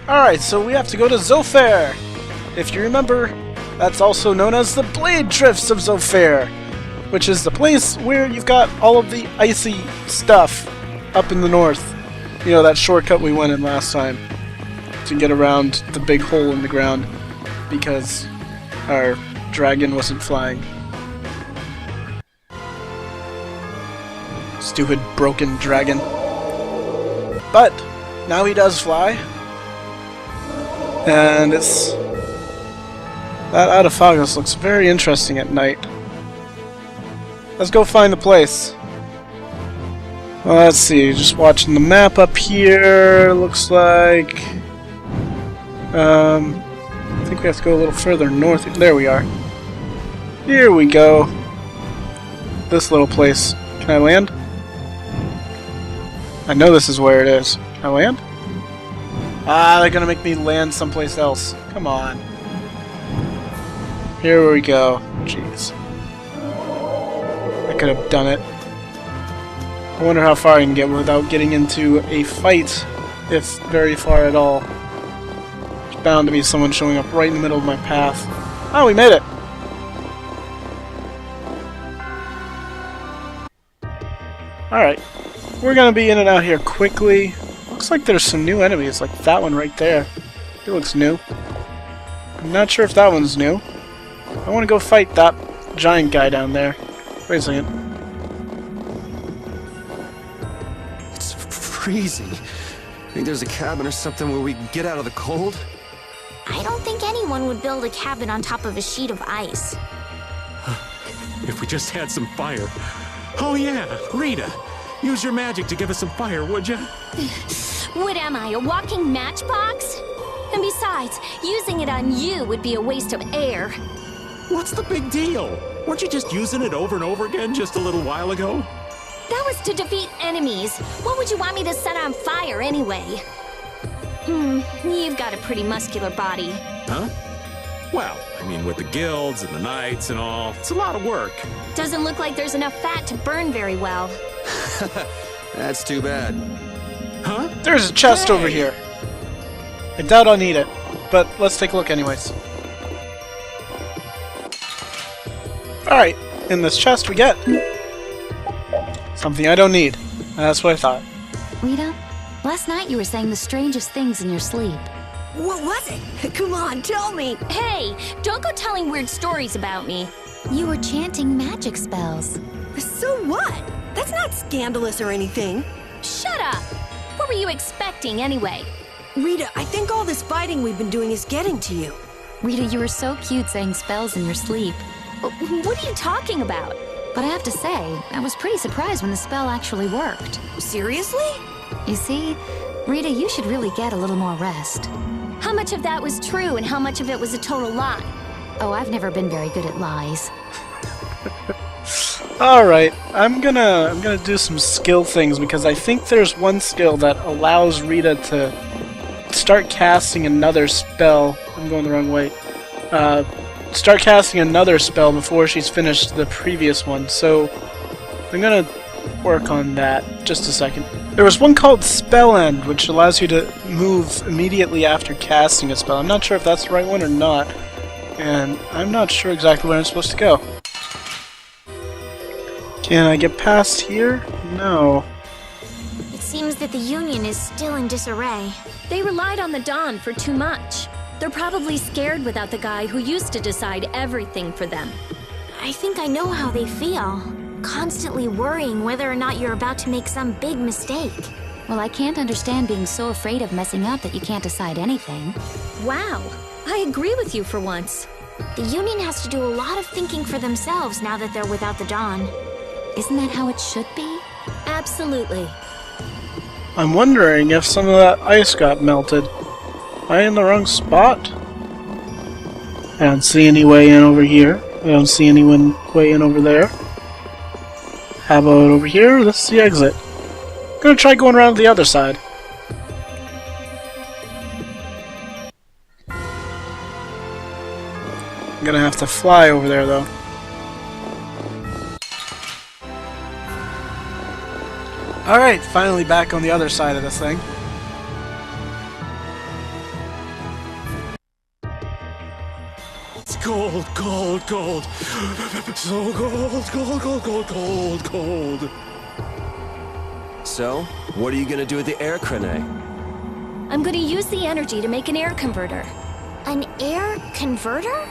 Alright, so we have to go to Zofair. If you remember, that's also known as the Blade Drifts of Zofair, which is the place where you've got all of the icy stuff up in the north. You know, that shortcut we went in last time to get around the big hole in the ground because our dragon wasn't flying. Stupid broken dragon. But now he does fly. And it's... that Autophagus looks very interesting at night. Let's go find the place. Well, let's see, just watching the map up here, looks like... I think we have to go a little further north. There we are. Here we go. This little place. Can I land? I know this is where it is. Can I land? Ah, they're gonna make me land someplace else. Come on. Here we go. Jeez. I could have done it. I wonder how far I can get without getting into a fight, if very far at all. There's bound to be someone showing up right in the middle of my path. Oh, we made it! Alright. We're gonna be in and out here quickly. Looks like there's some new enemies, like that one right there. It looks new. I'm not sure if that one's new. I want to go fight that giant guy down there. Wait a second. It's freezing. Think there's a cabin or something where we can get out of the cold? I don't think anyone would build a cabin on top of a sheet of ice. If we just had some fire. Oh yeah, Rita, use your magic to give us some fire, would you? What am I, a walking matchbox? And besides, using it on you would be a waste of air. What's the big deal? Weren't you just using it over and over again just a little while ago? That was to defeat enemies. What would you want me to set on fire anyway? You've got a pretty muscular body. Huh? Well, I mean, with the guilds and the knights and all, it's a lot of work. Doesn't look like there's enough fat to burn very well. That's too bad. Huh? There's a chest over here. I doubt I'll need it, but let's take a look anyways. Alright, in this chest we get something I don't need. That's what I thought. Rita, last night you were saying the strangest things in your sleep. What was it? Come on, tell me. Hey, don't go telling weird stories about me. You were chanting magic spells. So what? That's not scandalous or anything. Shut up! What were you expecting anyway? Rita, I think all this fighting we've been doing is getting to you. Rita, you were so cute saying spells in your sleep. What are you talking about? But I have to say, I was pretty surprised when the spell actually worked. Seriously? You see, Rita, you should really get a little more rest. How much of that was true and how much of it was a total lie? Oh, I've never been very good at lies. Alright, I'm gonna do some skill things because I think there's one skill that allows Rita to start casting another spell. I'm going the wrong way. Start casting another spell before she's finished the previous one, so I'm gonna work on that. Just a second. There was one called Spell End, which allows you to move immediately after casting a spell. I'm not sure if that's the right one or not, and I'm not sure exactly where I'm supposed to go. Can I get past here? No. It seems that the Union is still in disarray. They relied on the Dawn for too much. They're probably scared without the guy who used to decide everything for them. I think I know how they feel. Constantly worrying whether or not you're about to make some big mistake. Well, I can't understand being so afraid of messing up that you can't decide anything. Wow, I agree with you for once. The Union has to do a lot of thinking for themselves now that they're without the Dawn. Isn't that how it should be? Absolutely. I'm wondering if some of that ice got melted. Am I in the wrong spot? I don't see any way in over here. I don't see any way in over there. How about over here? This is the exit. I'm gonna try going around the other side. I'm gonna have to fly over there though. Alright, finally back on the other side of this thing. Cold, cold, cold. So cold, cold, cold, cold, cold, cold. So, what are you gonna do with the air crane? I'm gonna use the energy to make an air converter. An air converter?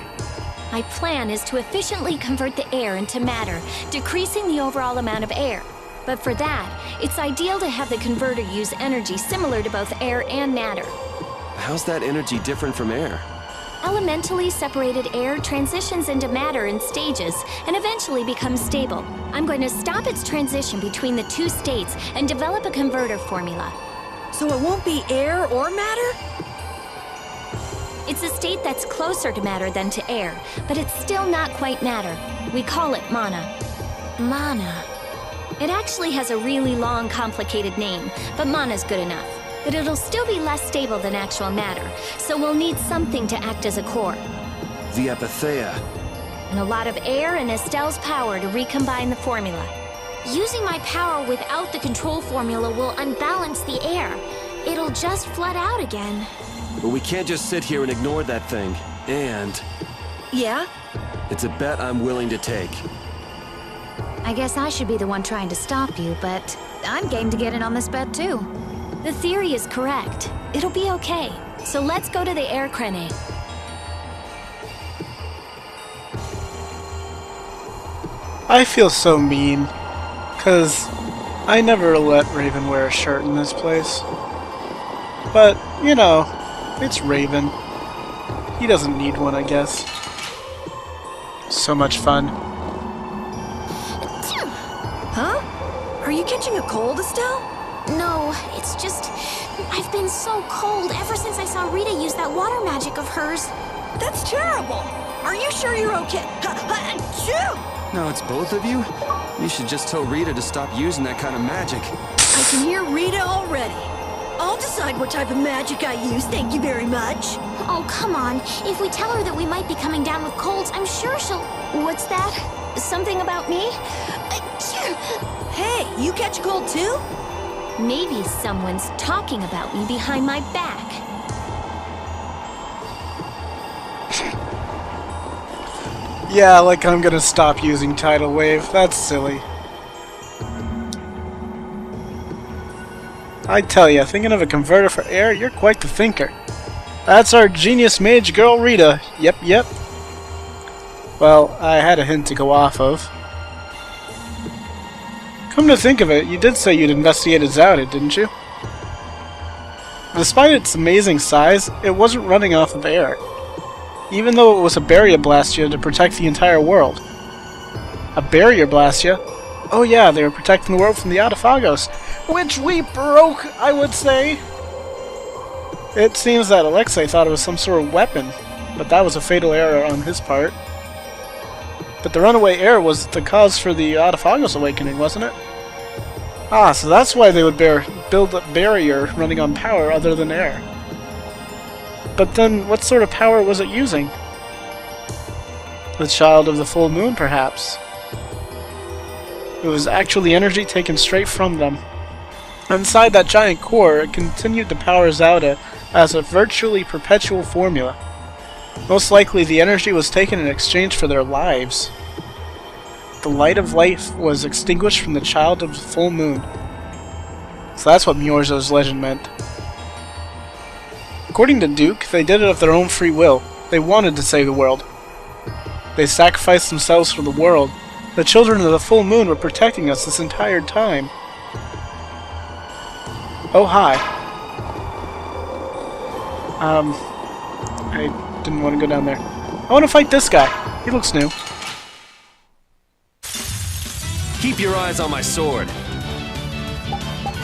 My plan is to efficiently convert the air into matter, decreasing the overall amount of air. But for that, it's ideal to have the converter use energy similar to both air and matter. How's that energy different from air? Elementally separated air transitions into matter in stages and eventually becomes stable. I'm going to stop its transition between the two states and develop a converter formula. So it won't be air or matter? It's a state that's closer to matter than to air, but it's still not quite matter. We call it mana. Mana. It actually has a really long, complicated name, but mana's good enough. But it'll still be less stable than actual matter, so we'll need something to act as a core. The Epitheia. And a lot of air and Estelle's power to recombine the formula. Using my power without the control formula will unbalance the air. It'll just flood out again. But we can't just sit here and ignore that thing. And Yeah? it's a bet I'm willing to take. I guess I should be the one trying to stop you, but I'm game to get in on this bet too. The theory is correct. It'll be okay. So let's go to the air crane. I feel so mean, cause I never let Raven wear a shirt in this place. But, you know, it's Raven. He doesn't need one, I guess. So much fun. Huh? Are you catching a cold, Estelle? No, it's just... I've been so cold ever since I saw Rita use that water magic of hers. That's terrible! Are you sure you're okay? Achoo! Now it's both of you? You should just tell Rita to stop using that kind of magic. I can hear Rita already. I'll decide what type of magic I use, thank you very much. Oh, come on. If we tell her that we might be coming down with colds, I'm sure she'll... What's that? Something about me? Hey, you catch a cold too? Maybe someone's talking about me behind my back. Yeah, like I'm gonna stop using Tidal Wave. That's silly. I tell ya, thinking of a converter for air, you're quite the thinker. That's our genius mage girl Rita. Yep, yep. Well, I had a hint to go off of. Come to think of it, you did say you'd investigated Zouded, didn't you? Despite its amazing size, it wasn't running off of air. Even though it was a barrier blastia to protect the entire world. A barrier blastia? Oh yeah, they were protecting the world from the Autophagos, which we broke, I would say. It seems that Alexei thought it was some sort of weapon, but that was a fatal error on his part. But the runaway air was the cause for the Autophagos awakening, wasn't it? Ah, so that's why they would build a barrier running on power other than air. But then, what sort of power was it using? The child of the full moon, perhaps? It was actually energy taken straight from them. Inside that giant core, it continued to power Zauda as a virtually perpetual formula. Most likely, the energy was taken in exchange for their lives. The light of life was extinguished from the child of the full moon. So that's what Miorzo's legend meant. According to Duke, they did it of their own free will. They wanted to save the world. They sacrificed themselves for the world. The children of the full moon were protecting us this entire time. Oh, hi. I didn't want to go down there. I want to fight this guy. He looks new. Keep your eyes on my sword.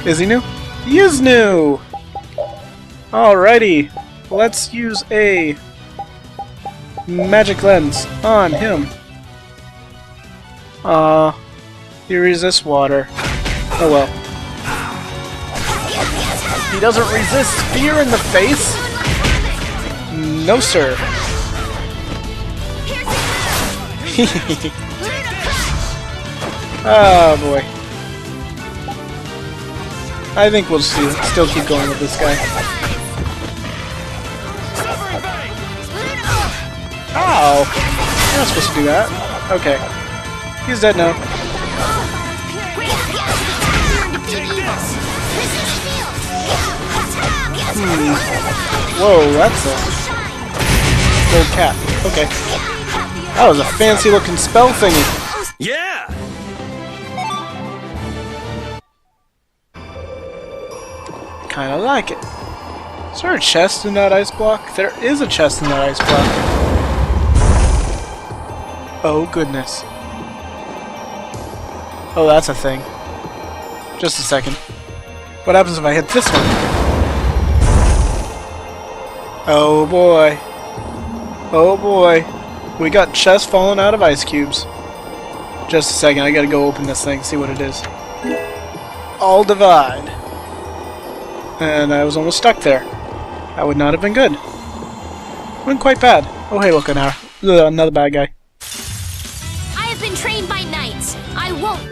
Is he new? He is new! Alrighty. Let's use a magic lens on him. He resists water. Oh well. He doesn't resist fear in the face? No, sir. Oh boy. I think we'll still keep going with this guy. Ow! not supposed to do that. Okay. He's dead now. Whoa, that's a gold cat. Okay. That was a fancy looking spell thingy. Yeah! Kinda like it. Is there a chest in that ice block? There is a chest in that ice block. Oh goodness. Oh, that's a thing. Just a second. What happens if I hit this one? Oh boy. Oh boy. We got chests falling out of ice cubes. Just a second, I gotta go open this thing, see what it is. All divide. And I was almost stuck there. That would not have been good. Went quite bad. Oh hey, look at now. Another bad guy. I have been trained by knights. I won't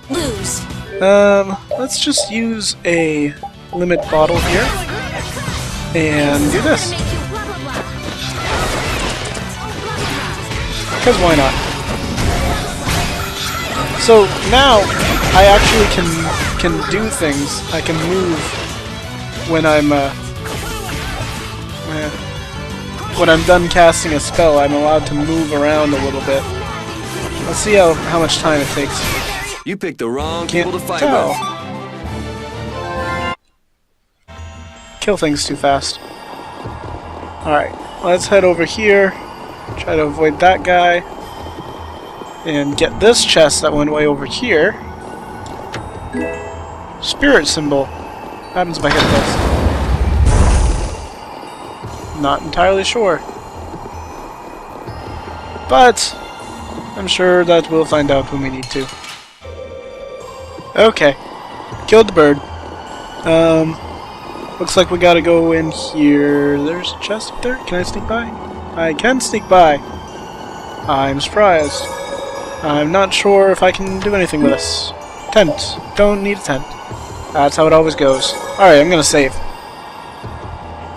lose. Let's just use a limit bottle here. And do this. Because why not? So now I actually can do things. I can move when I'm done casting a spell. I'm allowed to move around a little bit. Let's see how much time it takes. You picked the wrong Can't people to fight tell. with. Kill things too fast. Alright, let's head over here. Try to avoid that guy. And get this chest that went way over here. Spirit symbol. What happens if I hit this? Not entirely sure. But I'm sure that we'll find out when we need to. Okay. Killed the bird. Looks like we gotta go in here. There's a chest up there. Can I sneak by? I can sneak by. I'm surprised. I'm not sure if I can do anything with this. Tent. Don't need a tent. That's how it always goes. Alright, I'm gonna save.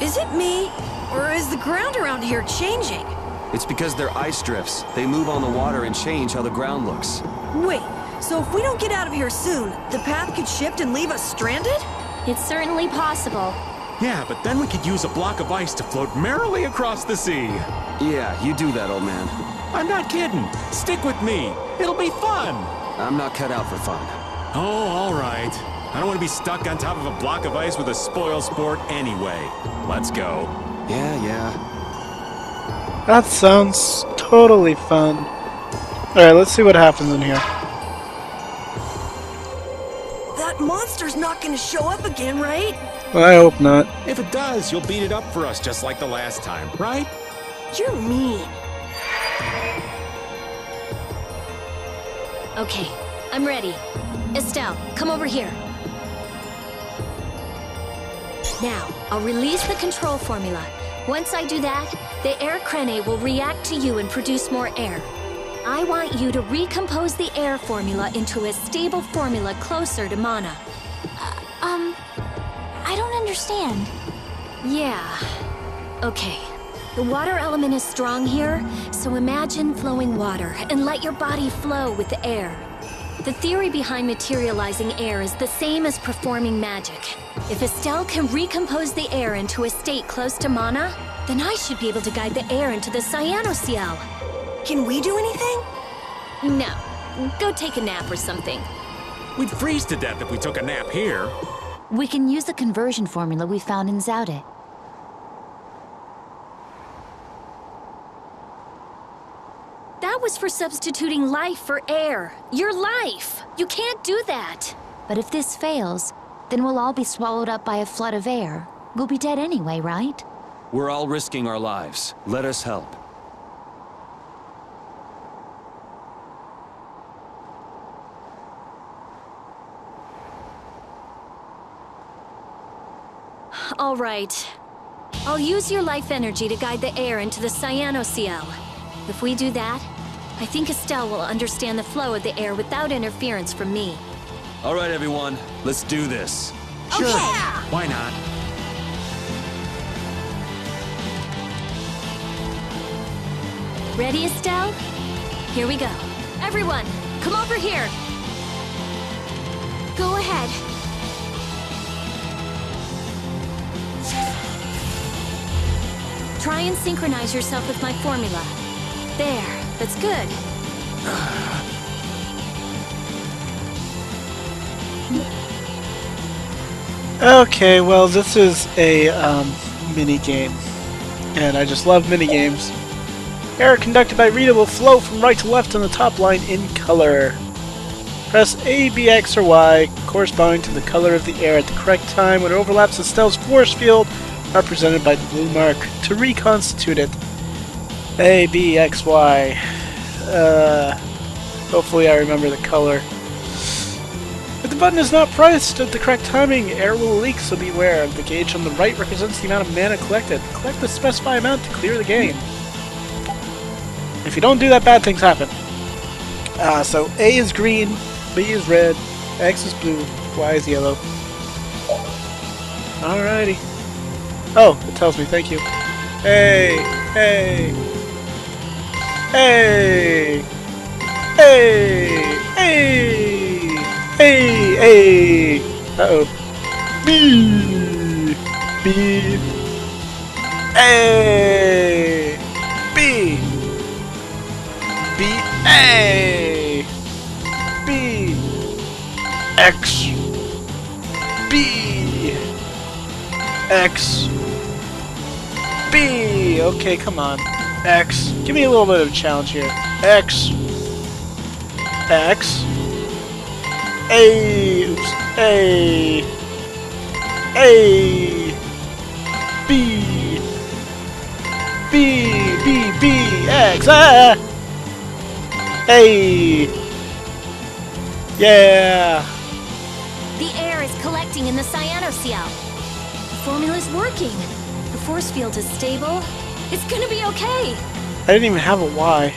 Is it me? Or is the ground around here changing? It's because they're ice drifts. They move on the water and change how the ground looks. Wait, so if we don't get out of here soon, the path could shift and leave us stranded? It's certainly possible. Yeah, but then we could use a block of ice to float merrily across the sea. Yeah, you do that, old man. I'm not kidding. Stick with me. It'll be fun. I'm not cut out for fun. Oh, all right. I don't want to be stuck on top of a block of ice with a spoil sport anyway. Let's go. Yeah. That sounds totally fun. Alright, let's see what happens in here. That monster's not gonna show up again, right? Well, I hope not. If it does, you'll beat it up for us just like the last time, right? You're mean. Okay, I'm ready. Estelle, come over here. Now, I'll release the control formula. Once I do that, the air crene will react to you and produce more air. I want you to recompose the air formula into a stable formula closer to mana. I don't understand. Yeah. Okay. The water element is strong here, so imagine flowing water and let your body flow with the air. The theory behind materializing air is the same as performing magic. If Estelle can recompose the air into a state close to mana, then I should be able to guide the air into the cyanoceal. Can we do anything? No. Go take a nap or something. We'd freeze to death if we took a nap here. We can use the conversion formula we found in Zaude. That was for substituting life for air. Your life! You can't do that! But if this fails, then we'll all be swallowed up by a flood of air. We'll be dead anyway, right? We're all risking our lives. Let us help. All right. I'll use your life energy to guide the air into the cyanoceal. If we do that, I think Estelle will understand the flow of the air without interference from me. All right, everyone. Let's do this. Sure. Why not? Ready, Estelle? Here we go. Everyone, come over here. Go ahead. Try and synchronize yourself with my formula. There, that's good. Okay, well, this is a mini game, and I just love mini games. Error conducted by Rita will flow from right to left on the top line in color. Press A, B, X, or Y, corresponding to the color of the air at the correct time when it overlaps Estelle's force field, represented by the blue mark, to reconstitute it. A, B, X, Y. Hopefully I remember the color. If the button is not pressed at the correct timing, air will leak, so beware. The gauge on the right represents the amount of mana collected. Collect the specified amount to clear the game. If you don't do that, bad things happen. So A is green, B is red, X is blue, Y is yellow. Alrighty. Oh, it tells me, thank you. Hey! Hey! Hey! Hey! Hey! Hey! Hey! Uh-oh. B! B! A! B! B! A! B! X! B! X! B! Okay, come on. X. Give me a little bit of a challenge here. X. X. A. Oops. A. A. B. B. B. B. X. Ah! A. Yeah. The air is collecting in the cyanocell. The formula's working. The force field is stable. It's gonna be okay. I didn't even have a Y.